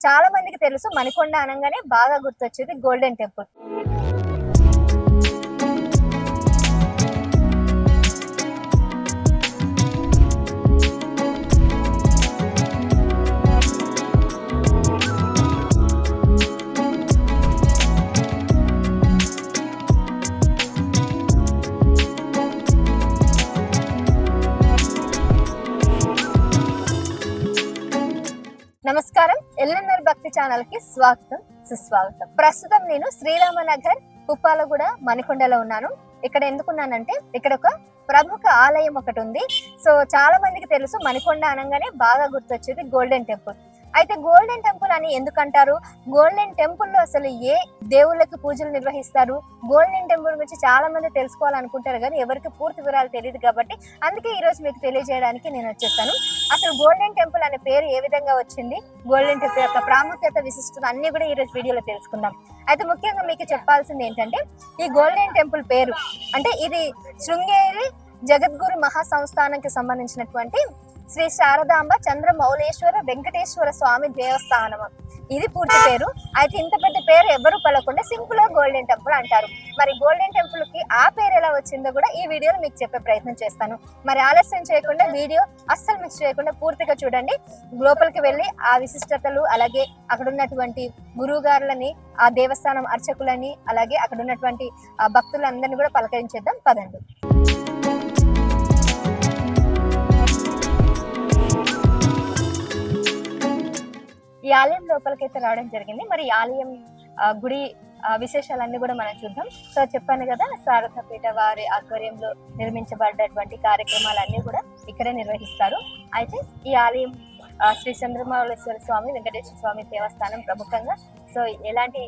చాలా మందికి తెలుసు మణికొండ అనగానే బాగా గుర్తొచ్చేది గోల్డెన్ టెంపుల్. నమస్కారం, ఎల్ఎన్ఆర్ భక్తి ఛానల్ కి స్వాగతం, సుస్వాగతం. ప్రస్తుతం నేను శ్రీరామనగర్ కుప్పాలగూడ మణికొండలో ఉన్నాను. ఇక్కడ ఎందుకున్నానంటే ఇక్కడ ఒక ప్రముఖ ఆలయం ఒకటి ఉంది. సో చాలా మందికి తెలుసు మణికొండ అనగానే బాగా గుర్తొచ్చేది గోల్డెన్ టెంపుల్. అయితే గోల్డెన్ టెంపుల్ అని ఎందుకంటారు? గోల్డెన్ టెంపుల్ లో అసలు ఏ దేవుళ్ళకి పూజలు నిర్వహిస్తారు? గోల్డెన్ టెంపుల్ గురించి చాలా మంది తెలుసుకోవాలనుకుంటారు కానీ ఎవరికి పూర్తి వివరాలు తెలియదు. కాబట్టి అందుకే ఈ రోజు మీకు తెలియజేయడానికి నేను వచ్చేసాను. అసలు గోల్డెన్ టెంపుల్ అనే పేరు ఏ విధంగా వచ్చింది, గోల్డెన్ టెంపుల్ యొక్క ప్రాముఖ్యత, విశిష్టత అన్ని కూడా ఈ రోజు వీడియోలో తెలుసుకుందాం. అయితే ముఖ్యంగా మీకు చెప్పాల్సింది ఏంటంటే ఈ గోల్డెన్ టెంపుల్ పేరు అంటే ఇది శృంగేరి జగద్గురు మహాసంస్థానానికి సంబంధించినటువంటి శ్రీ శారదాంబ చంద్రమౌళేశ్వర వెంకటేశ్వర స్వామి దేవస్థానం, ఇది పూర్తి పేరు. అయితే ఇంత పెద్ద పేరు ఎవరు పలకుండా సింపుల్ గా గోల్డెన్ టెంపుల్ అంటారు. మరి గోల్డెన్ టెంపుల్ కి ఆ పేరు ఎలా వచ్చిందో కూడా ఈ వీడియోలో మీకు చెప్పే ప్రయత్నం చేస్తాను. మరి ఆలస్యం చేయకుండా వీడియో అస్సలు మిస్ చేయకుండా పూర్తిగా చూడండి. లోపలికి వెళ్ళి ఆ విశిష్టతలు, అలాగే అక్కడ ఉన్నటువంటి గురువు గారులని, ఆ దేవస్థానం అర్చకులని, అలాగే అక్కడ ఉన్నటువంటి భక్తులందరినీ కూడా పలకరించేద్దాం, పదండి. ఈ ఆలయం లోపలికైతే రావడం జరిగింది. మరి ఈ ఆలయం గుడి విశేషాలన్నీ కూడా మనం చూద్దాం. సో చెప్పాను కదా, శారదాపీఠ వారి ఆధ్వర్యంలో నిర్మించబడ్డటువంటి కార్యక్రమాలన్నీ కూడా ఇక్కడే నిర్వహిస్తారు. అయితే ఈ ఆలయం శ్రీ చంద్రమౌళేశ్వర స్వామి వెంకటేశ్వర స్వామి దేవస్థానం ప్రముఖంగా. సో ఎలాంటి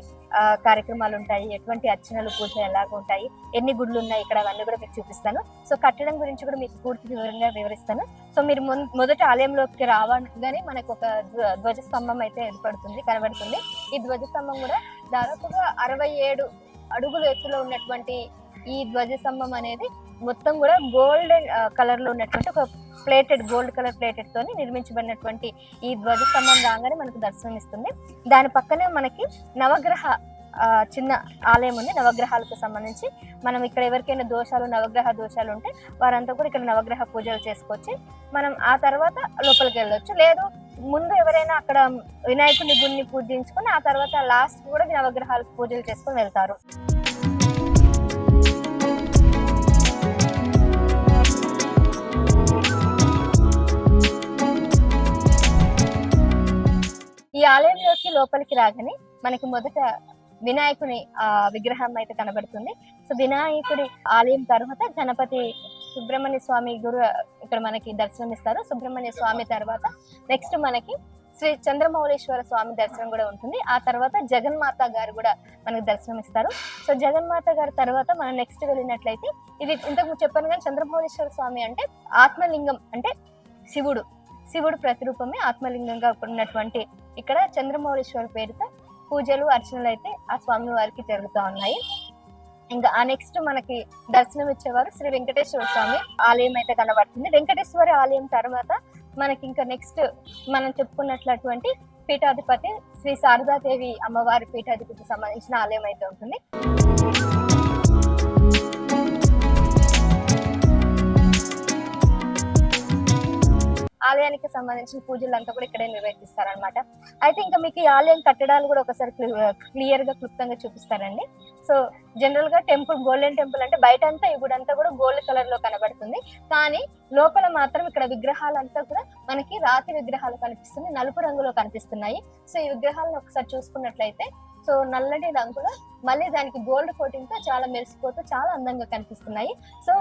కార్యక్రమాలు ఉంటాయి, ఎటువంటి అర్చనలు, పూజలు ఎలాగ ఉంటాయి, ఎన్ని గుళ్ళు ఉన్నాయి ఇక్కడ, అవన్నీ కూడా మీకు చూపిస్తాను. సో కట్టడం గురించి కూడా మీకు పూర్తి వివరంగా వివరిస్తాను. సో మీరు మొదట ఆలయంలోకి రావగానే మనకు ఒక ధ్వజస్తంభం అయితే కనబడుతుంది. ఈ ధ్వజస్తంభం కూడా దాదాపుగా 67 అడుగులు ఎత్తులో ఉన్నటువంటి ఈ ధ్వజస్తంభం అనేది మొత్తం కూడా గోల్డెన్ కలర్ లో ఉన్నటువంటి ఒక గోల్డ్ కలర్ ప్లేటెడ్ తోని నిర్మించబడినటువంటి ఈ ధ్వజస్తంభం రాగానే మనకు దర్శనం ఇస్తుంది. దాని పక్కనే మనకి నవగ్రహ చిన్న ఆలయం ఉంది. నవగ్రహాలకు సంబంధించి మనం ఇక్కడ ఎవరికైనా నవగ్రహ దోషాలు ఉంటే వారంతా కూడా ఇక్కడ నవగ్రహ పూజలు చేసుకోవచ్చు. మనం ఆ తర్వాత లోపలికి వెళ్ళొచ్చు. లేదు ముందు ఎవరైనా అక్కడ వినాయకుని గుడిని పూజించుకొని ఆ తర్వాత లాస్ట్ కూడా నవగ్రహాలకు పూజలు చేసుకొని వెళ్తారు. ఈ ఆలయంలోకి లోపలికి రాగానే మనకి మొదట వినాయకుని విగ్రహం అయితే కనబడుతుంది. సో వినాయకుడి ఆలయం తర్వాత గణపతి సుబ్రహ్మణ్య స్వామి గురు ఇక్కడ మనకి దర్శనం ఇస్తారు. సుబ్రహ్మణ్య స్వామి తర్వాత నెక్స్ట్ మనకి శ్రీ చంద్రమౌళేశ్వర స్వామి దర్శనం కూడా ఉంటుంది. ఆ తర్వాత జగన్మాత గారు కూడా మనకు దర్శనం ఇస్తారు. సో జగన్మాత గారి తర్వాత మనం నెక్స్ట్ వెళ్ళినట్లయితే ఇది ఇంతకు చెప్పాను కానీ చంద్రమౌళేశ్వర స్వామి అంటే ఆత్మలింగం, అంటే శివుడు ప్రతిరూపమే ఆత్మలింగంగా ఉన్నటువంటి ఇక్కడ చంద్రమౌళేశ్వర పేరుతో పూజలు, అర్చనలు అయితే ఆ స్వామి వారికి జరుగుతూ ఉన్నాయి. ఇంకా ఆ నెక్స్ట్ మనకి దర్శనం ఇచ్చేవారు శ్రీ వెంకటేశ్వర స్వామి ఆలయం అయితే కనబడుతుంది. వెంకటేశ్వర ఆలయం తర్వాత మనకి ఇంకా నెక్స్ట్ మనం చెప్పుకున్నట్లటువంటి పీఠాధిపతి శ్రీ శారదాదేవి అమ్మవారి పీఠాధిపతికి సంబంధించిన ఆలయం అయితే ఉంటుంది. ఆలయానికి సంబంధించిన పూజలు అంతా కూడా ఇక్కడే నిర్వహిస్తారనమాట. అయితే ఇంకా మీకు ఈ ఆలయం కట్టడాలు కూడా ఒకసారి క్లియర్ గా క్లుప్తంగా చూపిస్తారండి. సో జనరల్ గా గోల్డెన్ టెంపుల్ అంటే బయట అంతా ఈ గుడి అంతా కూడా గోల్డ్ కలర్ లో కనబడుతుంది. కానీ లోపల మాత్రం ఇక్కడ విగ్రహాలంతా కూడా మనకి రాతి విగ్రహాలు కనిపిస్తున్నాయి, నలుపు రంగులో కనిపిస్తున్నాయి. సో ఈ విగ్రహాలను ఒకసారి చూసుకున్నట్లయితే సో నల్లటి రంగులో మళ్ళీ దానికి గోల్డ్ కోటింగ్ తో చాలా మెరిసిపోతూ చాలా అందంగా కనిపిస్తున్నాయి. సో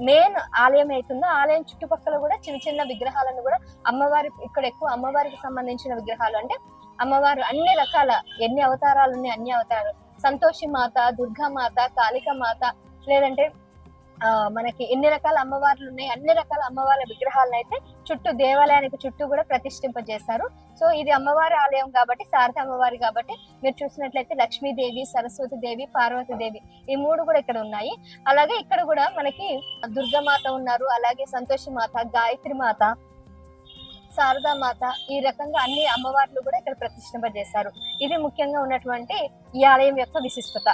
మెయిన్ ఆలయం అవుతుందో ఆలయం చుట్టుపక్కల కూడా చిన్న చిన్న విగ్రహాలను కూడా అమ్మవారి ఇక్కడ ఎక్కువ అమ్మవారికి సంబంధించిన విగ్రహాలు, అంటే అమ్మవారు అన్ని రకాల ఎన్ని అవతారాలు ఉన్నాయి అన్ని అవతారాలు, సంతోషి మాత, దుర్గా మాత, కాళిక మాత, లేదంటే మనకి ఎన్ని రకాల అమ్మవార్లు ఉన్నాయి అన్ని రకాల అమ్మవార్ల విగ్రహాలను అయితే దేవాలయానికి చుట్టూ కూడా ప్రతిష్ఠింపజేశారు. సో ఇది అమ్మవారి ఆలయం కాబట్టి, శారద అమ్మవారి కాబట్టి మీరు చూసినట్లయితే లక్ష్మీదేవి, సరస్వతి దేవి, పార్వతీదేవి ఈ మూడు కూడా ఇక్కడ ఉన్నాయి. అలాగే ఇక్కడ కూడా మనకి దుర్గామాత ఉన్నారు, అలాగే సంతోషి మాత, గాయత్రి మాత, శారదామాత, ఈ రకంగా అన్ని అమ్మవార్లు కూడా ఇక్కడ ప్రతిష్ఠింపజేశారు. ఇది ముఖ్యంగా ఉన్నటువంటి ఈ ఆలయం యొక్క విశిష్టత.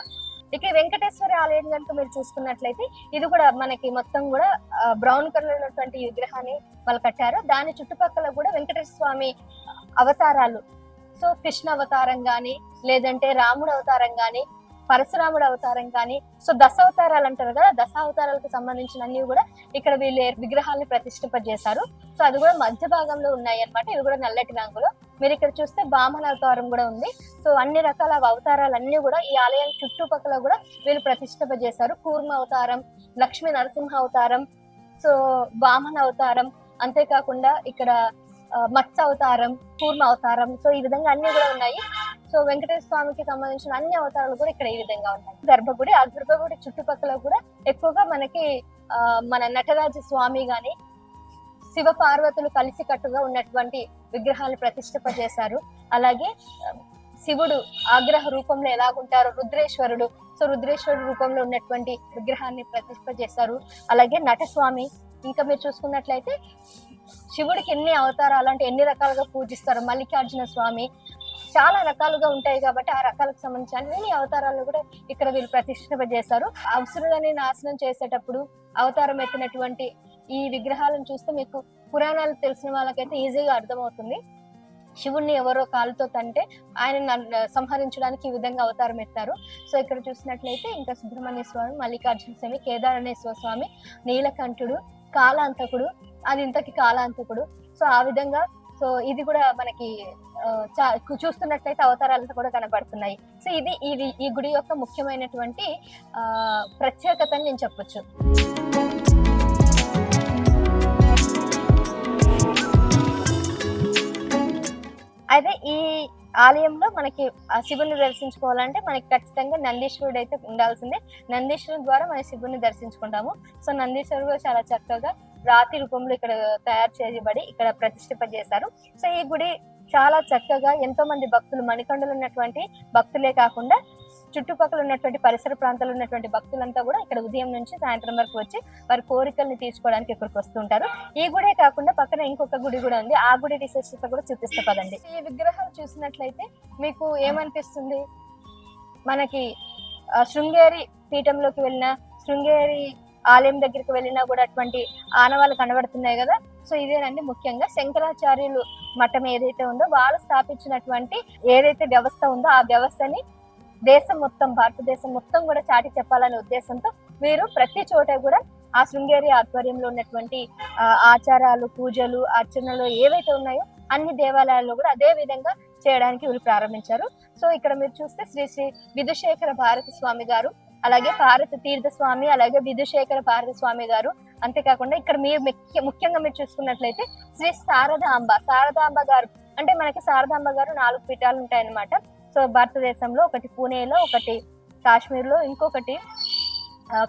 ఇక వెంకటేశ్వర ఆలయం కనుక మీరు చూసుకున్నట్లయితే ఇది కూడా మనకి మొత్తం కూడా బ్రౌన్ కలర్ ఉన్నటువంటి విగ్రహాన్ని వాళ్ళు కట్టారు. దాని చుట్టుపక్కల కూడా వెంకటేశ్వర స్వామి అవతారాలు, సో కృష్ణ అవతారం గాని, లేదంటే రాముడు అవతారం గాని, పరశురాముడు అవతారం కానీ, సో దశావతారాలు అంటారు కదా, దశావతారాలకు సంబంధించిన అన్ని కూడా ఇక్కడ వీళ్ళ విగ్రహాలని ప్రతిష్ఠింపజేశారు. సో అది కూడా మధ్య భాగంలో ఉన్నాయి అన్నమాట. ఇది కూడా నల్లటి రంగులో. మీరు ఇక్కడ చూస్తే వామన అవతారం కూడా ఉంది. సో అన్ని రకాల అవతారాలన్నీ కూడా ఈ ఆలయం చుట్టుపక్కల కూడా వీళ్ళు ప్రతిష్ఠింపజేశారు. కూర్మ అవతారం, లక్ష్మీ నరసింహ అవతారం, సో వామన అవతారం, అంతేకాకుండా ఇక్కడ మత్స్య అవతారం, కూర్మ అవతారం, సో ఈ విధంగా అన్ని కూడా ఉన్నాయి. సో వెంకటేశ్వర స్వామికి సంబంధించిన అన్ని అవతారాలు కూడా ఇక్కడ ఈ విధంగా ఉన్నాయి. గర్భగుడి, ఆ గర్భగుడి చుట్టుపక్కల కూడా ఎక్కువగా మనకి మన నటరాజ స్వామి గాని, శివ పార్వతులు కలిసి కట్టుగా ఉన్నటువంటి విగ్రహాలను ప్రతిష్ఠింపజేశారు. అలాగే శివుడు ఆగ్రహ రూపంలో ఎలాగుంటారో రుద్రేశ్వరుడు, సో రుద్రేశ్వరుడు రూపంలో ఉన్నటువంటి విగ్రహాన్ని ప్రతిష్ఠింపజేశారు. అలాగే నటస్వామి, ఇంకా మీరు చూసుకున్నట్లయితే శివుడికి ఎన్ని అవతారాలు అంటే ఎన్ని రకాలుగా పూజిస్తారు. మల్లికార్జున స్వామి, చాలా రకాలుగా ఉంటాయి కాబట్టి ఆ రకాలకు సంబంధించిన అన్ని అవతారాలను కూడా ఇక్కడ వీళ్ళు ప్రతిష్ఠింపజేశారు. అసురులని నాశనం చేసేటప్పుడు అవతారం ఎత్తినటువంటి ఈ విగ్రహాలను చూస్తే మీకు పురాణాలు తెలిసిన వాళ్ళకైతే ఈజీగా అర్థమవుతుంది. శివుణ్ణి ఎవరో కాలుతో తంటే ఆయన సంహరించడానికి ఈ విధంగా అవతారం ఎత్తారు. సో ఇక్కడ చూసినట్లయితే ఇంకా సుబ్రహ్మణ్య స్వామి, మల్లికార్జున స్వామి, కేదారేశ్వర స్వామి, నీలకంఠుడు, కాలాంతకుడు, అది ఇంతకి కాలాంతకుడు. సో ఆ విధంగా సో ఇది కూడా మనకి చూస్తున్నట్లయితే అవతారాలతో కూడా కనబడుతున్నాయి. సో ఇది ఈ గుడి యొక్క ముఖ్యమైనటువంటి ప్రత్యేకత అని నేను చెప్పొచ్చు. అయితే ఈ ఆలయంలో మనకి శివుని దర్శించుకోవాలంటే మనకి ఖచ్చితంగా నందీశ్వరుడు అయితే ఉండాల్సిందే. నందీశ్వరుడు ద్వారా మనం శివుని దర్శించుకుంటాము. సో నందీశ్వరుడు చాలా చక్కగా రాతి రూపంలో ఇక్కడ తయారు చేయబడి ఇక్కడ ప్రతిష్ఠింపజేశారు. సో ఈ గుడి చాలా చక్కగా ఎంతో మంది భక్తులు, మణికొండలో ఉన్నటువంటి భక్తులే కాకుండా చుట్టుపక్కల ఉన్నటువంటి పరిసర ప్రాంతాల్లో ఉన్నటువంటి భక్తులంతా కూడా ఇక్కడ ఉదయం నుంచి సాయంత్రం వరకు వచ్చి వారి కోరికల్ని తీర్చుకోవడానికి ఇక్కడికి వస్తుంటారు. ఈ గుడే కాకుండా పక్కన ఇంకొక గుడి కూడా ఉంది, ఆ గుడి విశేషత కూడా చూపిస్తా పదండి. ఈ విగ్రహాలు చూసినట్లయితే మీకు ఏమనిపిస్తుంది? మనకి శృంగేరి పీఠంలోకి వెళ్ళిన, శృంగేరి ఆలయం దగ్గరికి వెళ్ళినా కూడా అటువంటి ఆనవాళ్ళు కనబడుతున్నాయి కదా. సో ఇదేనండి ముఖ్యంగా శంకరాచార్యులు మఠం ఏదైతే ఉందో వాళ్ళు స్థాపించినటువంటి ఏదైతే వ్యవస్థ ఉందో ఆ వ్యవస్థని దేశం మొత్తం, భారతదేశం మొత్తం కూడా చాటి చెప్పాలనే ఉద్దేశంతో వీరు ప్రతి చోట కూడా ఆ శృంగేరి ఆధ్వర్యంలో ఉన్నటువంటి ఆచారాలు, పూజలు, అర్చనలు ఏవైతే ఉన్నాయో అన్ని దేవాలయాల్లో కూడా అదే విధంగా చేయడానికి వీళ్ళు ప్రారంభించారు. సో ఇక్కడ మీరు చూస్తే శ్రీ శ్రీ విధుశేఖర భారతి స్వామి గారు, అలాగే భారత తీర్థ స్వామి, అలాగే విధుశేఖర భారతి స్వామి గారు, అంతేకాకుండా ఇక్కడ మీరు ముఖ్యంగా మీరు చూసుకున్నట్లయితే శ్రీ శారదాంబ గారు, అంటే మనకి శారదాంబ గారు 4 పీఠాలు ఉంటాయన్నమాట. సో భారతదేశంలో ఒకటి పూణేలో, ఒకటి కాశ్మీర్లో, ఇంకొకటి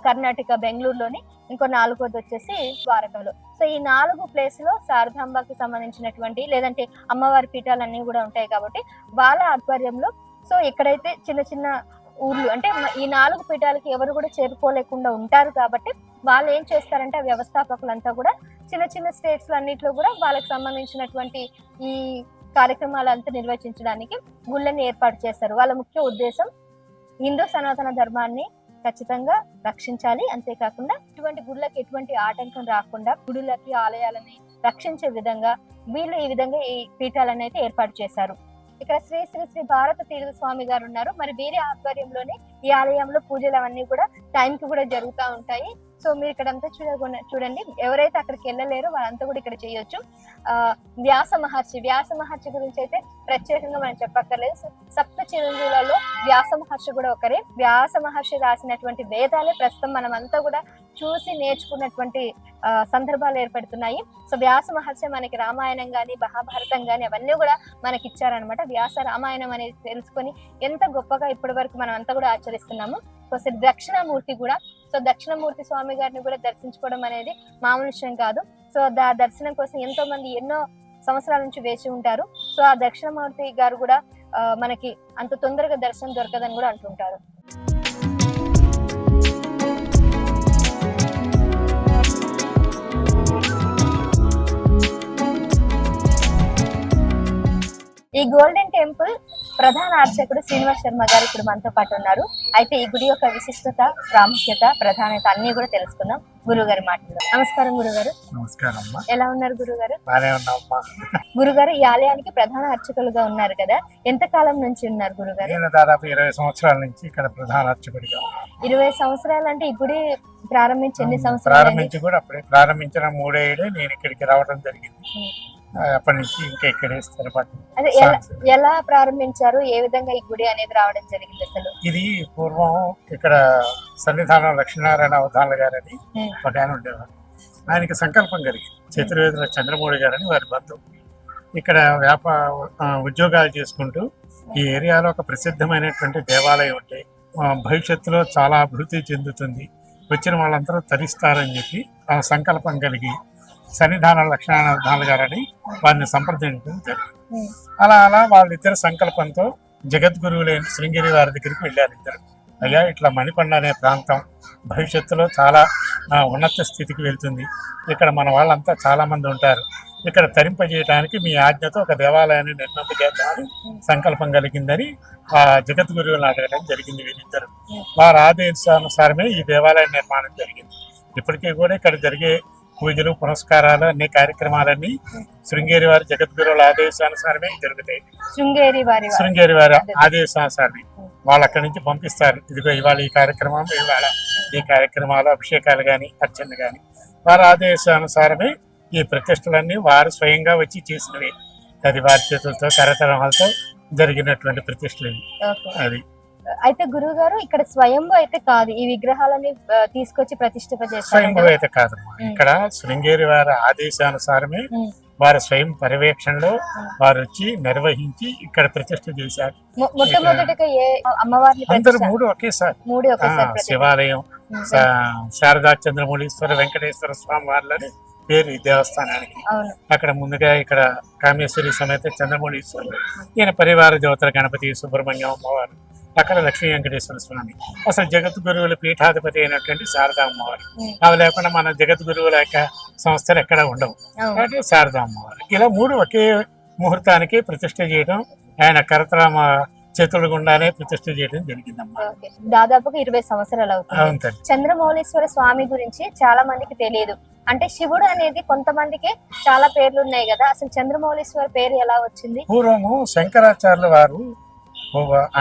కర్ణాటక బెంగళూరులోని, ఇంకో 4వది వచ్చేసి ద్వారకలో. సో ఈ 4 ప్లేస్లో శారదాంబకి సంబంధించినటువంటి లేదంటే అమ్మవారి పీఠాలన్నీ కూడా ఉంటాయి కాబట్టి వాళ్ళ ఆధ్వర్యంలో సో ఎక్కడైతే చిన్న చిన్న ఊర్లు అంటే ఈ 4 పీఠాలకి ఎవరు కూడా చేరుకోలేకుండా ఉంటారు కాబట్టి వాళ్ళు ఏం చేస్తారంటే ఆ వ్యవస్థాపకులంతా కూడా చిన్న చిన్న స్టేట్స్ అన్నిట్లో కూడా వాళ్ళకి సంబంధించినటువంటి ఈ కార్యక్రమాలంతా నిర్వహించడానికి గుళ్ళని ఏర్పాటు చేస్తారు. వాళ్ళ ముఖ్య ఉద్దేశం హిందూ సనాతన ధర్మాన్ని ఖచ్చితంగా రక్షించాలి, అంతేకాకుండా ఇటువంటి గుళ్ళకి ఎటువంటి ఆటంకం రాకుండా గుడులకి, ఆలయాలని రక్షించే విధంగా వీళ్ళు ఈ విధంగా ఈ పీఠాలను అయితే ఏర్పాటు చేశారు. ఇక్కడ శ్రీ శ్రీ శ్రీ భారత తీర్థ స్వామి గారు ఉన్నారు. మరి వీరి ఆధ్వర్యంలోనే ఈ ఆలయంలో పూజలు అవన్నీ కూడా టైంకి కూడా జరుగుతూ ఉంటాయి. సో మీరు ఇక్కడంతా చూడండి, ఎవరైతే అక్కడికి వెళ్ళలేరో వాళ్ళంతా కూడా ఇక్కడ చేయొచ్చు. వ్యాస మహర్షి గురించి అయితే ప్రత్యేకంగా మనం చెప్పక్కర్లేదు. సప్త చిరంజీవులలో వ్యాస మహర్షి కూడా ఒకరే. వ్యాస మహర్షి రాసినటువంటి వేదాలే ప్రస్తుతం మనం అంతా కూడా చూసి నేర్చుకున్నటువంటి సందర్భాలు ఏర్పడుతున్నాయి. సో వ్యాస మహర్షి మనకి రామాయణం కానీ, మహాభారతం కానీ అవన్నీ కూడా మనకి ఇచ్చారనమాట. వ్యాస రామాయణం అనేది తెలుసుకొని ఎంత గొప్పగా ఇప్పటి వరకు మనం అంతా కూడా ఆచరిస్తున్నాము. సో దక్షిణామూర్తి కూడా, సో దక్షిణమూర్తి స్వామి గారిని కూడా దర్శించుకోవడం అనేది మామూలు విషయం కాదు. సో దర్శనం కోసం ఎంతో మంది ఎన్నో సంవత్సరాల నుంచి వేచి ఉంటారు. సో ఆ దక్షిణమూర్తి గారు కూడా మనకి అంత తొందరగా దర్శనం దొరకదని కూడా అంటుంటారు. ఈ గోల్డెన్ టెంపుల్ ప్రధాన అర్చకుడు శ్రీనివాస్ శర్మ గారు ఇప్పుడు మనతో పాటు ఉన్నారు. అయితే ఈ గుడి యొక్క విశిష్టత, ప్రాముఖ్యత, ప్రధానత అన్ని కూడా తెలుసుకుందాం గురువు గారి మాటలు. నమస్కారం గురుగారు. నమస్కారం అమ్మా. ఎలా ఉన్నారు గురుగారు? బానే ఉన్నామ్మా. గురుగారు ఈ ఆలయానికి ప్రధాన అర్చకులుగా ఉన్నారు కదా, ఎంత కాలం నుంచి ఉన్నారు గురుగారు? నేను దాదాపు 20 సంవత్సరాల నుంచి ఇక్కడ ప్రధాన అర్చకుడిగా. 20 సంవత్సరాలు అంటే ఈ గుడి ప్రారంభించి ఎన్ని సంవత్సరాలు? ప్రారంభించి కూడా అప్పుడే ప్రారంభించిన 3 ఏళ్ళే నేను ఇక్కడికి రావడం జరిగింది. అప్పటి నుంచి ఇంకా ఇక్కడే స్థిరపడి. అదే ఎలా ప్రారంభించారు, ఏ విధంగా ఈ గుడి అనేది రావడం జరిగింది అసలు? ఇది పూర్వం ఇక్కడ సన్నిధానం లక్ష్మీనారాయణ అవధానులు గారని ఒక ఆయన ఉండేవారు. ఆయనకి సంకల్పం కలిగింది. చతుర్వేదుల చంద్రమౌళి గారని వారి బంధువు. ఇక్కడ ఉద్యోగాలు చేసుకుంటూ ఈ ఏరియాలో ఒక ప్రసిద్ధమైనటువంటి దేవాలయం ఉంటే భవిష్యత్తులో చాలా అభివృద్ధి చెందుతుంది, వచ్చిన వాళ్ళందరూ తరిస్తారని చెప్పి ఆ సంకల్పం కలిగి సన్నిధానం లక్ష్మీనారాయణ గారని వారిని సంప్రదించడం జరిగింది. అలా వాళ్ళిద్దరు సంకల్పంతో జగద్గురువులైన శృంగేరి వారి దగ్గరికి వెళ్ళారు ఇద్దరు. అయ్యా, ఇట్లా మణికొండ అనే ప్రాంతం భవిష్యత్తులో చాలా ఉన్నత స్థితికి వెళ్తుంది, ఇక్కడ మన వాళ్ళంతా చాలా మంది ఉంటారు, ఇక్కడ తరింపజేయడానికి మీ ఆజ్ఞతో ఒక దేవాలయాన్ని నిర్మింపజేద్దామని సంకల్పం కలిగిందని ఆ జగద్గురువులను అడగడం జరిగింది. వీరిద్దరు వారి ఆదేశానుసారమే ఈ దేవాలయ నిర్మాణం జరిగింది. ఇప్పటికీ కూడా ఇక్కడ జరిగే పూజలు, పునస్కారాలు, అన్ని కార్యక్రమాలన్నీ శృంగేరి వారి జగద్గురువుల ఆదేశానుసారమే జరుగుతాయి. శృంగేరి వారి ఆదేశానుసారమే వాళ్ళు అక్కడి నుంచి పంపిస్తారు. ఇదిగో ఇవాళ ఈ కార్యక్రమం, ఇవాళ ఈ కార్యక్రమాలు, అభిషేకాలు కానీ అర్చనలు కానీ వారి ఆదేశానుసారమే ఈ ప్రతిష్టలన్నీ వారు స్వయంగా వచ్చి చేసినవి. అది వారి చేతులతో కరతరమాలతో జరిగినటువంటి ప్రతిష్టలు. అది అయితే గురువు గారు ఇక్కడ స్వయంభూ అయితే కాదు, ఈ విగ్రహాలని తీసుకొచ్చి ప్రతిష్ఠింపజేస్తారు. స్వయంభూ అయితే కాదు, ఇక్కడ శృంగేరి వారి ఆదేశానుసారమే వారి స్వయం పర్యవేక్షణలో వారు వచ్చి నిర్వహించి ఇక్కడ ప్రతిష్ఠ చేశారు. మొట్టమొదటిగా ఏ అమ్మవారిని? అందరూ మూడు ఒకేసారి. శివాలయం శారదా చంద్రమౌళీశ్వర వెంకటేశ్వర స్వామి వార్లని పేరు ఈ దేవస్థానానికి. అక్కడ ముందుగా ఇక్కడ కామేశ్వరి సమేత చంద్రమౌళీశ్వరుడు, ఈయన పరివార దేవతల గణపతి సుబ్రహ్మణ్యం అమ్మవారు, అక్కడ లక్ష్మీ వెంకటేశ్వర స్వామి, అసలు జగద్గురువుల పీఠాధిపతి అయినటువంటి శారదా అమ్మవారు. అవి లేకుండా మన జగద్గురువుల యొక్క సంస్థలు ఎక్కడ ఉండవు కాబట్టి శారదా అమ్మవారు. ఇలా మూడు ఒకే ముహూర్తానికి ప్రతిష్ఠ చేయడం, ఆయన కరతరామ చేతుల గుండానే ప్రతిష్ఠ చేయడం జరిగిందమ్మా. దాదాపుగా 20 సంవత్సరాలు అవుతుంది. చంద్రమౌళీశ్వర స్వామి గురించి చాలా మందికి తెలియదు. అంటే శివుడు అనేది కొంతమందికి చాలా పేర్లు ఉన్నాయి కదా, అసలు చంద్రమౌళీశ్వర పేరు ఎలా వచ్చింది? పూర్వము శంకరాచార్యుల వారు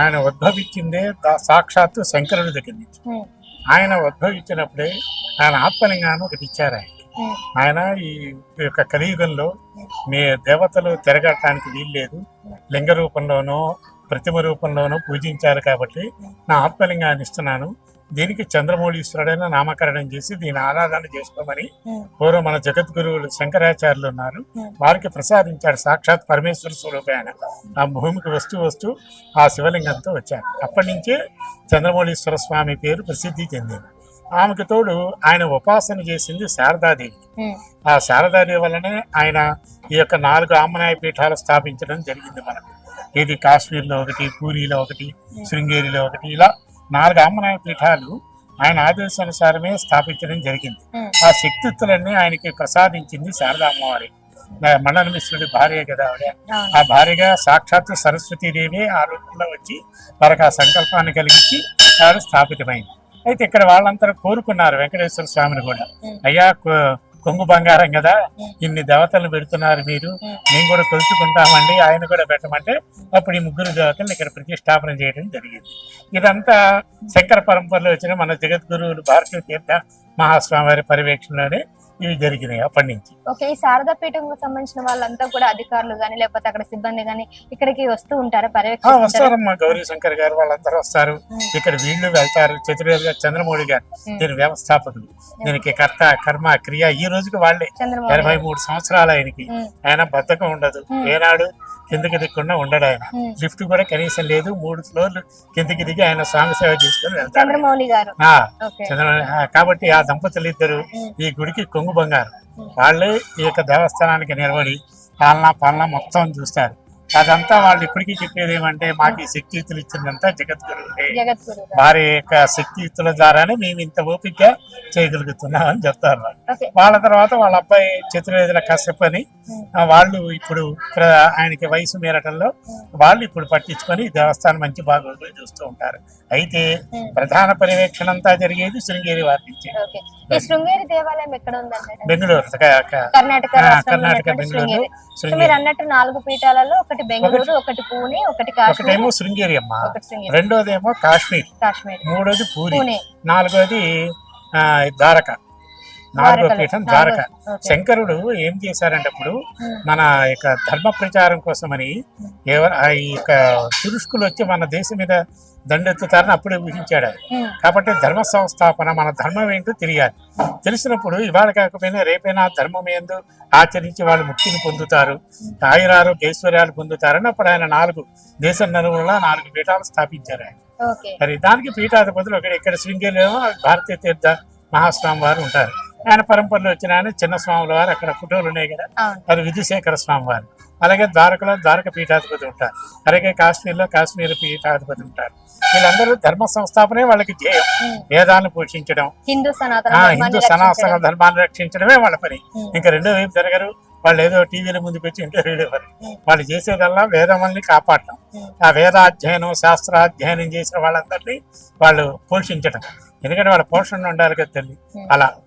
ఆయన ఉద్భవించిందే సాక్షాత్తు శంకరుడి దగ్గర నుంచి. ఆయన ఉద్భవించినప్పుడే ఆయన ఆత్మలింగాన్ని ఒకటి ఇచ్చారు ఆయనకి. ఆయన ఈ యొక్క కలియుగంలో మీ దేవతలు తిరగటానికి వీల్లేదు, లింగ రూపంలోనో ప్రతిమ రూపంలోనూ పూజించారు కాబట్టి నా ఆత్మలింగాన్ని ఇస్తున్నాను, దీనికి చంద్రమౌళీశ్వరుడైన నామకరణం చేసి దీని ఆరాధన చేసుకోమని పూర్వం మన జగద్గురువులు శంకరాచార్యులు ఉన్నారు, వారికి ప్రసాదించారు. సాక్షాత్ పరమేశ్వర స్వరూపాయన ఆ భూమికి వస్తూ ఆ శివలింగంతో వచ్చారు. అప్పటి నుంచే చంద్రమౌళీశ్వర స్వామి పేరు ప్రసిద్ధి చెందింది. ఆమెకు తోడు ఆయన ఉపాసన చేసింది శారదాదేవి. ఆ శారదాదేవి వల్లనే ఆయన ఈ యొక్క 4 ఆమ్నాయ పీఠాలు స్థాపించడం జరిగింది మనకు. ఇది కాశ్మీర్లో ఒకటి, పూరిలో ఒకటి, శృంగేరిలో ఒకటి, ఇలా 4 ఆమ్నాయ పీఠాలు ఆయన ఆదేశానుసారమే స్థాపించడం జరిగింది. ఆ శక్తిత్తులన్నీ ఆయనకి ప్రసాదించింది శారదా అమ్మవారి. మండన మిశ్రుడి భార్య కదా ఆవిడ. ఆ భార్యగా సాక్షాత్తు సరస్వతీదేవి ఆ రూపంలో వచ్చి వారికి ఆ సంకల్పాన్ని కలిగించి ఆవిడ స్థాపితమైంది. అయితే ఇక్కడ వాళ్ళందరూ కోరుకున్నారు వెంకటేశ్వర స్వామిని కూడా, అయ్యా కొంగు బంగారం కదా, ఇన్ని దేవతలను పెడుతున్నారు మీరు, మేము కూడా కొలుచుకుంటామండి, ఆయన కూడా పెట్టమంటే అప్పుడు ఈ 3 దేవతలను ఇక్కడ ప్రతిష్టాపన చేయడం జరిగింది. ఇదంతా శంకర పరంపరలో వచ్చిన మన జగద్గురువులు భారతీయ తీర్థ మహాస్వామి వారి పర్యవేక్షణలోనే ఇవి జరిగినాయి అప్పటి నుంచి. ఓకే, ఈ శారదా పీఠంకు సంబంధించిన వాళ్ళంతా కూడా అధికారులు గానీ లేకపోతే అక్కడ సిబ్బంది గానీ ఇక్కడికి వస్తూ ఉంటారా? వస్తారమ్మా, గౌరీ శంకర్ గారు వాళ్ళందరూ వస్తారు, ఇక్కడ వీళ్ళు వెళ్తారు. చతుర్వేది చంద్రమౌళి గారు దీని వ్యవస్థాపకులు, దీనికి కర్త కర్మ క్రియ ఈ రోజుకి వాళ్ళే. 83 సంవత్సరాలు ఆయనకి. ఆయన బద్ధకం ఉండదు, ఏనాడు కిందకి దిగకుండా ఉండడు. ఆయన లిఫ్ట్ కూడా కనీసం లేదు, 3 ఫ్లోర్లు కిందకి దిగి ఆయన స్వామి సేవ చేసుకుని వెళ్తారు. కాబట్టి ఆ దంపతులు ఇద్దరు ఈ గుడికి కొంగు బంగారు. వాళ్ళే ఈ యొక్క దేవస్థానానికి నిలబడి పాలన మొత్తం చూస్తారు. అదంతా వాళ్ళు ఇప్పటికీ చెప్పేది ఏమంటే మాకు ఈ శక్తియుక్తులు ఇచ్చిందంతా జగద్గురువులే, జగద్గురు వారి యొక్క శక్తియుక్తుల ద్వారానే మేము ఇంత ఓపికగా చేయగలుగుతున్నాం అని చెప్తారు వాళ్ళు. ఓకే. వాళ్ళ తర్వాత వాళ్ళ అబ్బాయి చతుర్వేదుల కశ్యప్ అని వాళ్ళు ఇప్పుడు ఆయనకి వయసు మీరటంలో వాళ్ళు ఇప్పుడు పట్టించుకొని దేవస్థానం మంచి బాగోగులు చూస్తూ ఉంటారు. అయితే ప్రధాన పర్యవేక్షణ అంతా జరిగేది శృంగేరి వారి నుంచి. ఓకే. ఈ శృంగేరి దేవాలయం ఎక్కడ ఉందండి? బెంగళూరు, కర్ణాటక రాష్ట్రంలో కర్ణాటక ఉన్నటువంటి బెంగళూరు. శృంగేరి. సో మీరు అన్నట్టు 4 పీఠాలలో ఒకటి బెంగళూరు, ఒకటి పూణే, ఒకటి కాశ్మీర్, ఒకటేమో శృంగేరి అమ్మ, ఒకటి శృంగేరి, రెండోదేమో కాశ్మీర్, మూడోది పూరి, పూణే, 4వది ద్వారక, 4వ పీఠం ద్వారక. ఓకే. శంకరుడు ఏం చేశారంటే అప్పుడు మన యొక్క ధర్మ ప్రచారం కోసమని ఈ యొక్క తురుష్కులు వచ్చి మన దేశం మీద దండెత్తుతారని అప్పుడే ఊహించాడు ఆయన. కాబట్టి ధర్మ సంస్థాపన, మన ధర్మం ఏంటో తెలియాలి. తెలిసినప్పుడు ఇవాళ కాకపోయినా రేపైనా ధర్మం ఏందో ఆచరించి వాళ్ళు ముక్తిని పొందుతారు, ఆయురారోగ్య ఐశ్వర్యాలు పొందుతారని అప్పుడు ఆయన 4 దేశం నలుగురులా 4 పీఠాలు స్థాపించారు ఆయన. ఓకే. మరి దానికి పీఠాధిపతులు ఇక్కడ శృంగేరిలో భారతీయ తీర్థ మహాస్వామి వారు ఉంటారు. ఆయన పరంపరలో వచ్చిన ఆయన చిన్న స్వాముల వారు, అక్కడ ఫోటోలు ఉన్నాయి కదా, అది విధుశేఖర స్వామి వారు. అలాగే ద్వారకలో ద్వారక పీఠాధిపతి ఉంటారు, అలాగే కాశ్మీర్లో కాశ్మీర్ పీఠాధిపతి ఉంటారు. వీళ్ళందరూ ధర్మ సంస్థాపనే వాళ్ళకి ధ్యేయం. వేదాలను పోషించడం, హిందూ సనాతన ధర్మాన్ని రక్షించడమే వాళ్ళ పని. ఇంకా రెండో వైపు జరగరు. వాళ్ళు ఏదో టీవీల ముందుకు వచ్చి ఇంటర్వ్యూలు ఇవ్వరు. వాళ్ళు చేసేదల్లా వేదముల్ని కాపాడటం, ఆ వేదాధ్యయనం శాస్త్రాధ్యయనం చేసిన వాళ్ళందరినీ వాళ్ళు పోషించడం. ఎందుకంటే వాళ్ళ పోషణ ఉండాలి కదా తల్లి.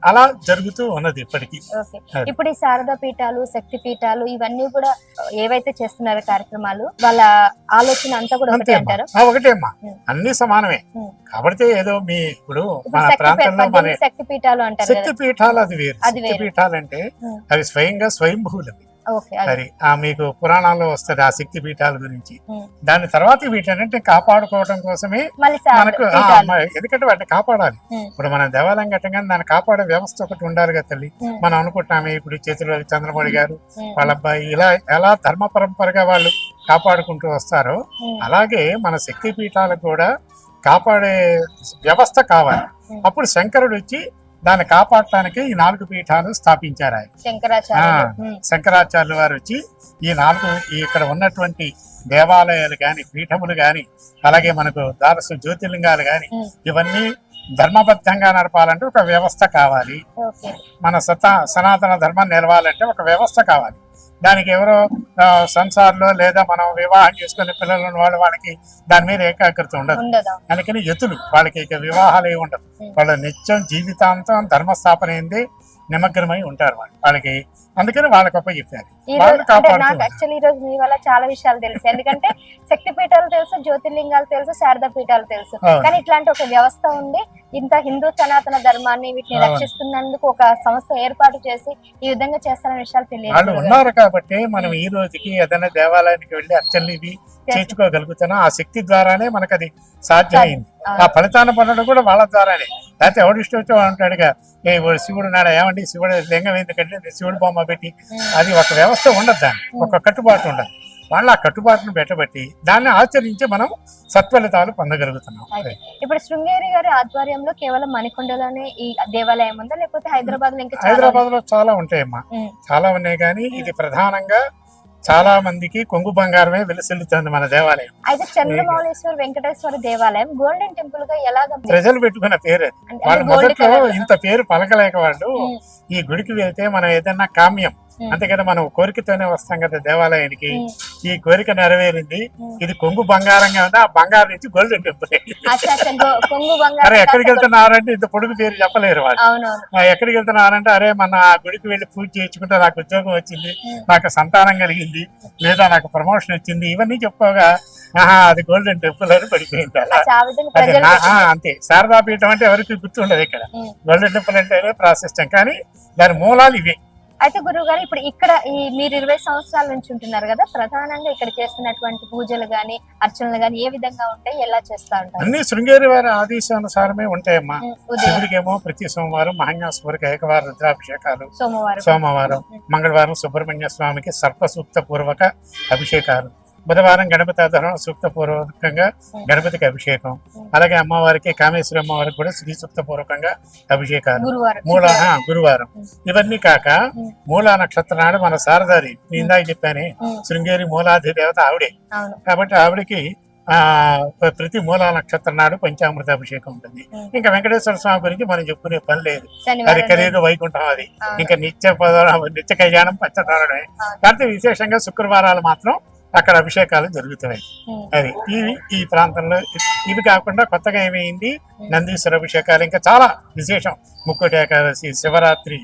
అలా జరుగుతూ ఉన్నది ఇప్పటికీ. ఇప్పుడు ఈ శారదా పీఠాలు, శక్తి పీఠాలు ఇవన్నీ కూడా ఏవైతే చేస్తున్నారో కార్యక్రమాలు, వాళ్ళ ఆలోచన అంతా కూడా ఒకటేమ్మా, అన్ని సమానమే. కాబట్టి ఏదో మీ ఇప్పుడు మన ప్రాంతంలో మన శక్తి పీఠాలు అంటారు, శక్తి పీఠాలు అది వేరు. శక్తి పీఠాలు అంటే అవి స్వయంగా స్వయంభూలవి. సరే, మీకు పురాణాల్లో వస్తుంది ఆ శక్తి పీఠాల గురించి. దాని తర్వాత వీటన్నింటిని కాపాడుకోవడం కోసమే మనకు, ఎందుకంటే వాటిని కాపాడాలి. ఇప్పుడు మనం దేవాలయం కట్టంగానే దాన్ని కాపాడే వ్యవస్థ ఒకటి ఉండాలి కదా తల్లి. మనం అనుకుంటున్నామే ఇప్పుడు చేతుల చంద్రమౌళి గారు వాళ్ళ అబ్బాయి ఇలా ఎలా ధర్మ పరంపరగా వాళ్ళు కాపాడుకుంటూ వస్తారో అలాగే మన శక్తి పీఠాలకు కూడా కాపాడే వ్యవస్థ కావాలి. అప్పుడు శంకరుడు వచ్చి దాన్ని కాపాడటానికి ఈ 4 పీఠాలు స్థాపించారు ఆయన. శంకరాచార్యుల వారు వచ్చి ఈ 4 ఇక్కడ ఉన్నటువంటి దేవాలయాలు గాని, పీఠములు గాని, అలాగే మనకు ద్వాదశ జ్యోతిర్లింగాలు గాని, ఇవన్నీ ధర్మబద్ధంగా నడపాలంటే ఒక వ్యవస్థ కావాలి. మన సనాతన ధర్మం నిలవాలంటే ఒక వ్యవస్థ కావాలి. దానికి ఎవరో సంసార్లో లేదా మనం వివాహం చేసుకునే పిల్లలు ఉన్న వాళ్ళు వాళ్ళకి దాని మీద ఏకాగ్రత ఉండదు. అందుకని ఎతులు వాళ్ళకి ఇక వివాహాలు ఏమి ఉండదు. వాళ్ళ నిత్యం జీవితాంతం ధర్మస్థాపన అయింది నిమగ్నమై ఉంటారు వాళ్ళకి. అందుకని వాళ్ళకి గొప్ప చెప్పారు. యాక్చువల్లీ ఈ రోజు మీ వల్ల చాలా విషయాలు తెలుసు. ఎందుకంటే శక్తి పీఠాలు తెలుసు, జ్యోతిర్లింగాలు తెలుసు, శారదా పీఠాలు తెలుసు. కానీ ఇట్లాంటి ఒక వ్యవస్థ ఉండి ఇంత హిందూ సనాతన ధర్మాన్ని వీటిని రక్షిస్తున్నందుకు ఒక సంస్థ ఏర్పాటు చేసి ఈ విధంగా చేస్తున్న విషయాలు తెలియదు. వాళ్ళు ఉన్నారు కాబట్టి మనం ఈ రోజుకి ఏదైనా దేవాలయానికి వెళ్ళి అర్చనలు ఇవి చేర్చుకోగలుగుతున్నాం. ఆ శక్తి ద్వారానే మనకు అది సాధ్యమైంది. ఆ ఫలితాన్ని పొందడం కూడా వాళ్ళ ద్వారానే. లేకపోతే ఎవడు ఇష్టం వచ్చో అంటాడుగా, శివుడు నాడు ఏమండి శివుడు లింగం ఎందుకంటే శివుడు బొమ్మ పెట్టి అది ఒక వ్యవస్థ ఉండదు, దాన్ని ఒక కట్టుబాటు ఉండదు. వాళ్ళు ఆ కట్టుబాటును పెట్టబట్టి దాన్ని ఆచరించి మనం సత్ఫలితాలు పొందగలుగుతున్నాం. ఇప్పుడు శృంగేరి గారి ఆధ్వర్యంలో కేవలం మణికొండలోనే ఈ దేవాలయం ఉందా, లేకపోతే హైదరాబాద్ లో? హైదరాబాద్ లో చాలా ఉంటాయమ్మా, చాలా ఉన్నాయి. కానీ ఇది ప్రధానంగా చాలా మందికి కొంగు బంగారమే వెలుసిల్లుతుంది మన దేవాలయం. అయితే చంద్రమౌళేశ్వర వెంకటేశ్వర దేవాలయం గోల్డెన్ టెంపుల్ గా ఎలాగ ప్రజలు పెట్టుకున్న పేరు. వాళ్ళు మొదట్లో ఇంత పేరు పలకలేక వాళ్ళు ఈ గుడికి వెళ్తే మనం ఏదైనా కామ్యం అంతే కదా, మనం కోరికతోనే వస్తాం కదా దేవాలయానికి. ఈ కోరిక నెరవేరింది, ఇది కొంగు బంగారంగా ఉంది, ఆ బంగారం నుంచి గోల్డెన్ టెంపుల్. అరే ఎక్కడికి వెళ్తున్నారంటే ఇంత పొడుగు పేరు చెప్పలేరు వాళ్ళు. ఎక్కడికి వెళ్తున్నారంటే అరే మన ఆ గుడికి వెళ్ళి పూజ చేయించుకుంటే నాకు ఉద్యోగం వచ్చింది, నాకు సంతానం కలిగింది, లేదా నాకు ప్రమోషన్ వచ్చింది, ఇవన్నీ చెప్పుకోగా అది గోల్డెన్ టెంపుల్ అని పడిపోయింది. అంతే. శారదా పీఠం అంటే ఎవరికి గుర్తుండదు. ఇక్కడ గోల్డెన్ టెంపుల్ అంటే ప్రాశస్త్యం, కానీ దాని మూలాలు ఇవే. అయితే గురువు గారు ఇప్పుడు ఇక్కడ మీరు 20 సంవత్సరాల నుంచి ఉంటున్నారు కదా, ప్రధానంగా ఇక్కడ చేస్తున్నటువంటి పూజలు గాని అర్చనలు గాని ఏ విధంగా ఉంటాయి, ఎలా చేస్తా ఉంటారు? అన్ని శృంగేరి వారి ఆదేశానుసారమే ఉంటాయమ్మా. శివుడికేమో ప్రతి సోమవారం మహాన్యాసపూర్వక ఏకవార రుద్రాభిషేకాలు, సోమవారం మంగళవారం సుబ్రహ్మణ్య స్వామికి సర్పసూక్త పూర్వక అభిషేకాలు, బుధవారం గణపతి ఆధారం సూక్త పూర్వకంగా గణపతికి అభిషేకం, అలాగే అమ్మవారికి కామేశ్వరి అమ్మవారికి కూడా శ్రీ సూక్త పూర్వకంగా అభిషేకాలు, గురువారం. ఇవన్నీ కాక మూలా నక్షత్రం నాడు మన శారదారి ఇందాక చెప్పానే శృంగేరి మూలాది దేవత ఆవిడే, కాబట్టి ఆవిడకి ప్రతి మూలా నక్షత్రం నాడు పంచామృత అభిషేకం ఉంటుంది. ఇంకా వెంకటేశ్వర స్వామి గురించి మనం చెప్పుకునే పని లేదు, అది కలియుగ వైకుంఠం, అది ఇంకా నిత్య కళ్యాణం పంచదారమే. కాకపోతే విశేషంగా శుక్రవారాలు మాత్రం అక్కడ అభిషేకాలు జరుగుతున్నాయి. అది ఈ ప్రాంతంలో ఇవి కాకుండా కొత్తగా ఏమైంది నందీశ్వర అభిషేకాలు, ఇంకా చాలా విశేషం. ముక్కోటి ఏకాదశి, శివరాత్రి,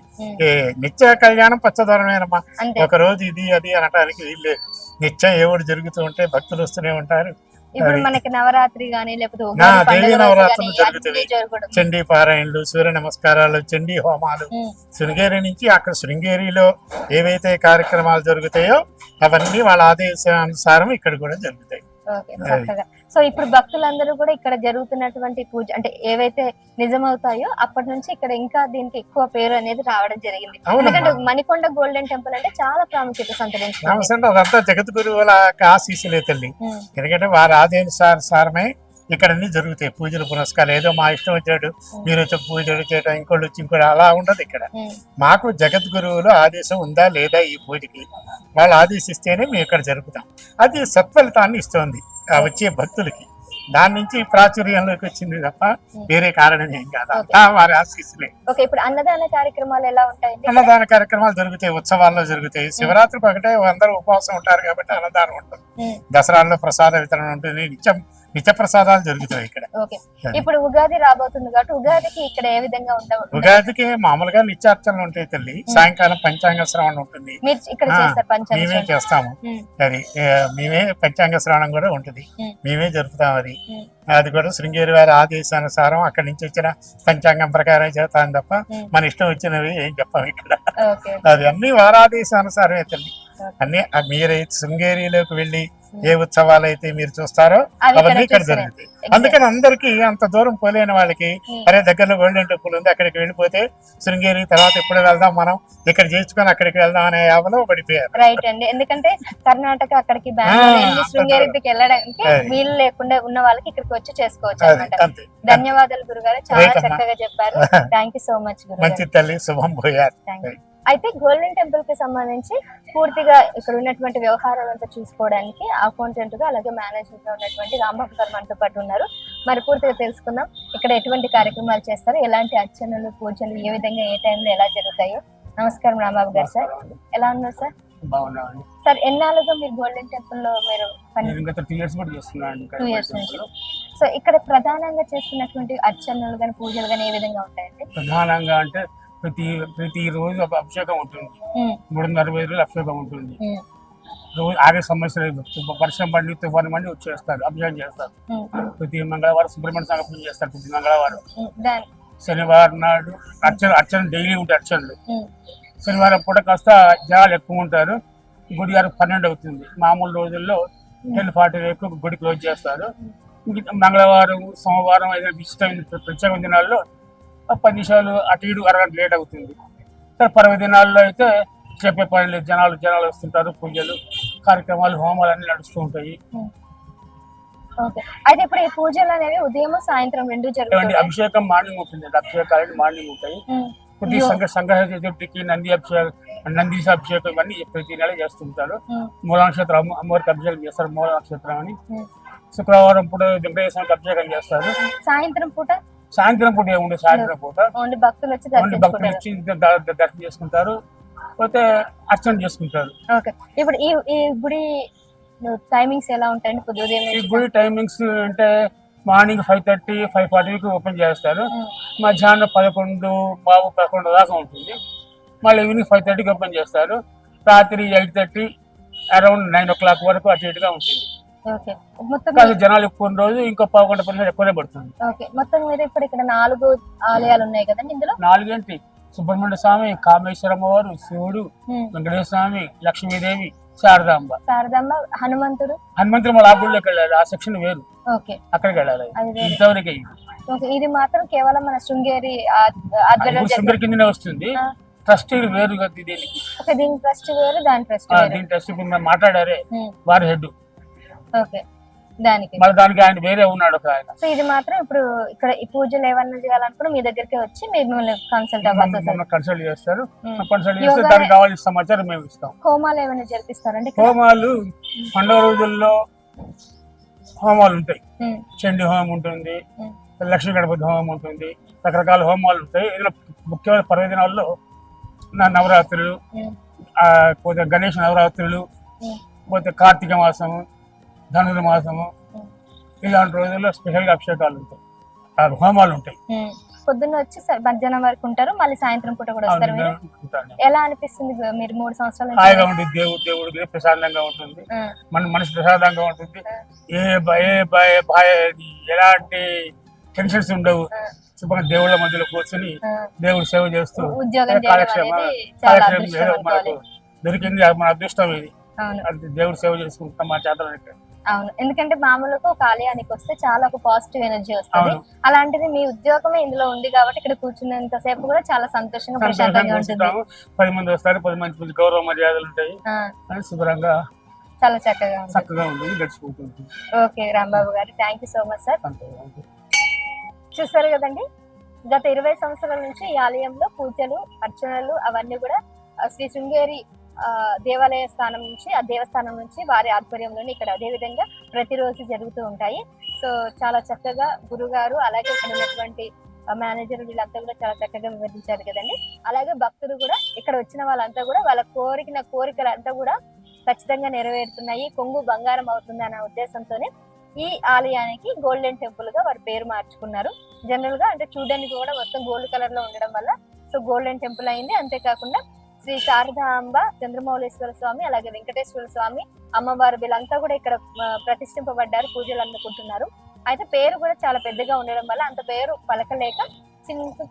నిత్య కళ్యాణం పచ్చదొరమేనమ్మా. ఒక రోజు ఇది అది అనటానికి వీళ్ళు నిత్యం ఏడు జరుగుతూ ఉంటే భక్తులు వస్తూనే ఉంటారు. ఇప్పుడు మనకి నవరాత్రి గానీ లేకపోతే దేవీ నవరాత్రులు జరుగుతాయి, చండీ పారాయణలు, సూర్య నమస్కారాలు, చండీ హోమాలు. శృంగేరి నుంచి అక్కడ శృంగేరిలో ఏవైతే కార్యక్రమాలు జరుగుతాయో అవన్నీ వాళ్ళ ఆదేశానుసారం ఇక్కడ కూడా జరుగుతాయి. సో ఇప్పుడు భక్తులందరూ కూడా ఇక్కడ జరుగుతున్నటువంటి పూజ అంటే ఏవైతే నిజమవుతాయో అప్పటి నుంచి ఇక్కడ ఇంకా దీనికి ఎక్కువ పేరు అనేది రావడం జరిగింది. ఎందుకంటే మణికొండ గోల్డెన్ టెంపుల్ అంటే చాలా ప్రాముఖ్యత సంతరించుకుంది. అదంతా జగద్గురువుల ఆశీస్సులే తల్లి. ఎందుకంటే వారి ఆదేశానుసారమే ఇక్కడ అన్ని జరుగుతాయి పూజలు పునస్కారాలు. ఏదో మా ఇష్టం వచ్చాడు మీరు వచ్చి పూజలు చేయడం ఇంకోళ్ళు వచ్చి ఇంకోటి అలా ఉండదు. ఇక్కడ మాకు జగద్గురువులు ఆదేశం ఉందా లేదా ఈ పూజకి, వాళ్ళు ఆదేశిస్తేనే మేము ఇక్కడ జరుపుతాం. అది సత్ఫలితాన్ని ఇస్తోంది వచ్చే భక్తులకి. దాని నుంచి ప్రాచుర్యంలోకి వచ్చింది తప్ప వేరే కారణం ఏం కాదు, వారి ఆశీస్సులే. ఇప్పుడు అన్నదాన కార్యక్రమాలు ఎలా ఉంటాయి? అన్నదాన కార్యక్రమాలు జరుగుతాయి, ఉత్సవాల్లో జరుగుతాయి. శివరాత్రికి ఒకటే అందరూ ఉపవాసం ఉంటారు కాబట్టి అన్నదానం ఉంటుంది. దసరాల్లో ప్రసాద వితరణ ఉంటుంది, నిత్య ప్రసాదాలు జరుగుతాయి ఇక్కడ. ఇప్పుడు ఉగాది రాబోతుంది కాబట్టి ఉగాదికి ఇక్కడ ఏ విధంగా ఉంటాయి? ఉగాదికి మామూలుగా నిత్యార్చనలు ఉంటాయి తల్లి. సాయంకాలం పంచాంగ శ్రవణం ఉంటుంది, మేమే చేస్తాము. అది మేమే పంచాంగ శ్రవణం కూడా ఉంటుంది, మేమే జరుపుతాం. అది కూడా శృంగేరి వారి ఆదేశానుసారం అక్కడి నుంచి వచ్చిన పంచాంగం ప్రకారం చేస్తాను తప్ప మన ఇష్టం వచ్చినవి ఏం చెప్పాము ఇక్కడ. అది అన్ని వారి ఆదేశానుసారమే తల్లి. అన్ని మీరే శృంగేరిలోకి వెళ్ళి ఏ ఉత్సవాలు అయితే మీరు చూస్తారో అవన్నీ ఇక్కడ జరుగుతాయి. అందుకని అందరికి అంత దూరం పోలేని వాళ్ళకి అరే దగ్గరలో గోల్డెన్ టెంపుల్ ఉంది అక్కడికి వెళ్ళిపోతే శృంగేరి తర్వాత ఎప్పుడు వెళ్దాం మనం ఇక్కడ చేర్చుకొని అక్కడికి వెళ్దాం అనే యావలో పడిపోయారు. రైట్ అండి, ఎందుకంటే కర్ణాటక అక్కడికి శృంగేరికి వెళ్ళడానికి వీలు లేకుండా ఉన్న వాళ్ళకి ఇక్కడికి వచ్చి చేసుకోవచ్చు అన్నమాట. ధన్యవాదాలు గురుగారు, చాలా చక్కగా చెప్పారు. Thank you so much. మంచి తల్లి, శుభం పోయారు. అయితే గోల్డెన్ టెంపుల్ కి సంబంధించి పూర్తిగా ఇక్కడ ఉన్నటువంటి వ్యవహారాలంతా చూసుకోవడానికి అకౌంటెంట్ గా అలాగే మేనేజర్ గా ఉన్నటువంటి రాంబాబు గారు మనతో పాటు ఉన్నారు. మరి పూర్తిగా తెలుసుకుందాం ఇక్కడ ఎటువంటి కార్యక్రమాలు చేస్తారు, ఎలాంటి అర్చనలు పూజలు ఏ విధంగా ఏ టైంలో ఎలా జరుగుతాయో. నమస్కారం రాంబాబు గారు. సార్ ఎలా ఉన్నారు సార్? బాగున్నామండి సార్. ఎన్నాళ్ళుగా మీరు గోల్డెన్ టెంపుల్ లో మీరు 2 years చేస్తున్నాను. 2 years నుంచి. సో ఇక్కడ ప్రధానంగా చేస్తున్నటువంటి అర్చనలు కానీ పూజలు కానీ ఏ విధంగా ఉంటాయండి? ప్రధానంగా అంటే ప్రతి రోజు అభిషేకం ఉంటుంది, 365 రోజులు అభిషేకం ఉంటుంది. రోజు ఆగే సమస్య లేదు, వర్షం పడి తుఫాను మండి వచ్చేస్తారు అభిషేకం చేస్తారు. ప్రతి మంగళవారం సుబ్రహ్మణ్య స్వామి పూజ చేస్తారు. ప్రతి మంగళవారం, శనివారం నాడు అర్చన డైలీ ఉంటాయి అర్చనలు. శనివారం పూట కాస్త జనాలు ఎక్కువ ఉంటారు, గుడి 12 అవుతుంది. మామూలు రోజుల్లో 10:40 గుడి క్లోజ్ చేస్తారు. మంగళవారం సోమవారం ఏదైనా ఇష్టమైన ప్రత్యేక దినాల్లో 10 నిమిషాలు అటు ఇటు అరగంట లేట్ అవుతుంది. సరే పర్వదినాల్లో అయితే చెప్పే పని లేదు, జనాలు వస్తుంటారు, పూజలు కార్యక్రమాలు హోమాలు అన్ని నడుస్తూ ఉంటాయి. అయితే ఇప్పుడు ఈ పూజలు అనేవి ఉదయం సాయంత్రం 2 జరుగుతాయి. అభిషేకం మార్నింగ్ ఉంటుంది, అభిషేకాలు మార్నింగ్ ఉంటాయి. కొద్ది సంగ్రహ చతుర్థికి నందీశ అభిషేకం ఇవన్నీ ప్రతి నెల చేస్తుంటారు. మూల నక్షత్రం అమ్మవారికి అభిషేకం చేస్తారు, మూల నక్షత్రం అని. శుక్రవారం పూట వెంకటేశ్వరానికి అభిషేకం చేస్తారు. సాయంత్రం పూట ఏముండే సాయంత్రం పూట భక్తులు వచ్చి దర్శనం చేసుకుంటారు, పోతే అర్చన చేసుకుంటారు. ఇప్పుడు ఈ గుడి టైమింగ్స్ ఎలా ఉంటాయండి? ఈ గుడి టైమింగ్స్ అంటే మార్నింగ్ 5:30, 5:40కి ఓపెన్ చేస్తారు. మధ్యాహ్నం 11 దాకా ఉంటుంది. మళ్ళీ ఈవినింగ్ 5:30కి ఓపెన్ చేస్తారు. రాత్రి 8:30 అరౌండ్ 9 o'clock వరకు అటు ఇటుగా ఉంటుంది. జనాలు ఎక్కువ రోజు ఇంకో 11% ఎక్కువనే పడుతుంది. మొత్తం మీద ఇప్పుడు ఇక్కడ 4 ఆలయాలు ఉన్నాయి కదండి. ఇందులో 4 ఏంటి, సుబ్రహ్మణ్య స్వామి, కామేశ్వరమ్మ వారు, శివుడు, వెంకటేశ్వర స్వామి, లక్ష్మీదేవి, శారదాంబ, హనుమంతుడు మళ్ళీ ఆ గుడిలోకి వెళ్ళాలి, ఆ సెక్షన్ వేరు, అక్కడికి వెళ్ళాలి. ఇంతవరకే ఇది మాత్రం కేవలం మన శృంగేరి కిందనే వస్తుంది. ట్రస్టీలు వేరు కదా దీనికి. దీని ట్రస్ట్ వేరు, దాని ట్రస్ట్ దీని ట్రస్ట్ ఇప్పుడు మేము మాట్లాడారే వారి హెడ్ ఓకే, దానికి మళ్ళీ దానికి ఆయన వేరే ఉన్నాడు ఒక ఆయన. సో ఇది మాత్రం ఇప్పుడు ఇక్కడ ఈ పూజలు ఏమన్నా చేయాలనుకున్నా మీ దగ్గరికి వచ్చి మిమ్మల్ని కన్సల్ట్ అవ్వాల్సి వస్తుంది. కన్సల్ట్ చేస్తారు. కన్సల్ట్ చేస్తే దానికి కావాల్సిన సమాచారం మేము ఇస్తాం. హోమాలు ఏమైనా జరిపిస్తారండి? హోమాలు పండుగ రోజుల్లో హోమాలు ఉంటాయి. చండీ హోమం ఉంటుంది, లక్ష్మీ గణపతి హోమం ఉంటుంది, రకరకాల హోమాలు ఉంటాయి. ఏదైనా ముఖ్యమైన పర్వదినాల్లో నవరాత్రులు, పోతే గణేష్ నవరాత్రులు, పోతే కార్తీక మాసము, ధనుర్మాసము, ఇలాంటి రోజుల్లో స్పెషల్ గా అభిషేకాలు ఉంటాయి, హోమాలు ఉంటాయి. పొద్దున్న వచ్చి మధ్యాహ్నం వరకు ఉంటారు, మళ్ళీ సాయంత్రం పూట కూడా వస్తారు. ఎలా అనిపిస్తుంది మీరు 3 సంవత్సరాలు? హాయిగా ఉంటుంది, దేవుడికి ప్రశాంతంగా ఉంటుంది, మన మనసు ప్రశాంతంగా ఉంటుంది. ఎలాంటి టెన్షన్స్ ఉండవు. శుభ్రంగా దేవుళ్ళ మధ్యలో కూర్చొని దేవుడు సేవ చేస్తూ కాలక్షేమం మనకు దొరికింది, మన అదృష్టం ఇది. దేవుడు సేవ చేసుకుంటాం మా చేతలకి. అవును, ఎందుకంటే మామూలుగా ఒక ఆలయానికి వస్తే చాలా ఒక పాజిటివ్ ఎనర్జీ వస్తుంది. అలాంటిది మీ ఉద్యోగమే ఇందులో ఉంది కాబట్టి ఇక్కడ కూర్చున్నంత సేపు కూడా చాలా సంతోషంగా ప్రశాంతంగా ఉంటుంది. 10 మంది వస్తారు, 10 మంది గౌరవ మర్యాదలు ఉంటాయి, శుభ్రంగా చాలా చక్కగా ఉంటుంది, గడిచిపోతుంది. ఓకే రాంబాబు గారు, thank you so much sir. చూసారు కదండి, గత 20 సంవత్సరాల నుంచి ఈ ఆలయంలో పూజలు, అర్చనలు అవన్నీ కూడా శ్రీ శృంగేరి దేవాలయ స్థానం నుంచి, ఆ దేవస్థానం నుంచి వారి ఆధ్వర్యంలోనే ఇక్కడ అదే విధంగా ప్రతిరోజు జరుగుతూ ఉంటాయి. సో చాలా చక్కగా గురుగారు అలాగే ఇక్కడ ఉన్నటువంటి మేనేజర్ వీళ్ళంతా కూడా చాలా చక్కగా వివరించారు కదండి. అలాగే భక్తులు కూడా ఇక్కడ వచ్చిన వాళ్ళంతా కూడా వాళ్ళ కోరికలు అంతా కూడా ఖచ్చితంగా నెరవేరుతున్నాయి, కొంగు బంగారం అవుతుంది అనే ఉద్దేశంతోనే ఈ ఆలయానికి గోల్డెన్ టెంపుల్ గా వారి పేరు మార్చుకున్నారు. జనరల్ గా అంటే చూడడానికి కూడా మొత్తం గోల్డ్ కలర్ లో ఉండడం వల్ల సో గోల్డెన్ టెంపుల్ అయింది. అంతేకాకుండా శ్రీ శారదాంబ, చంద్రమౌళేశ్వర స్వామి, అలాగే వెంకటేశ్వర స్వామి, అమ్మవారు వీళ్ళంతా కూడా ఇక్కడ ప్రతిష్ఠింపబడ్డారు, పూజలు అందుకుంటున్నారు. అయితే పేరు కూడా చాలా పెద్దగా ఉండడం వల్ల అంత పేరు పలకలేక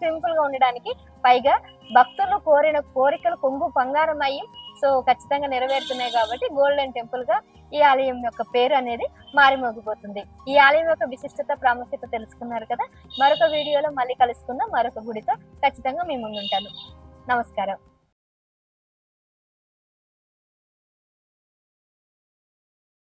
సింపుల్ గా ఉండడానికి, పైగా భక్తులు కోరిన కోరికలు కొంగు బంగారం అయ్యి సో ఖచ్చితంగా నెరవేరుతున్నాయి కాబట్టి గోల్డెన్ టెంపుల్ గా ఈ ఆలయం యొక్క పేరు అనేది మారిమోగిపోతుంది. ఈ ఆలయం యొక్క విశిష్టత, ప్రాముఖ్యత తెలుసుకున్నారు కదా. మరొక వీడియోలో మళ్ళీ కలుసుకుందాం, మరొక గుడితో ఖచ్చితంగా మీ ముందుంటాను. నమస్కారం.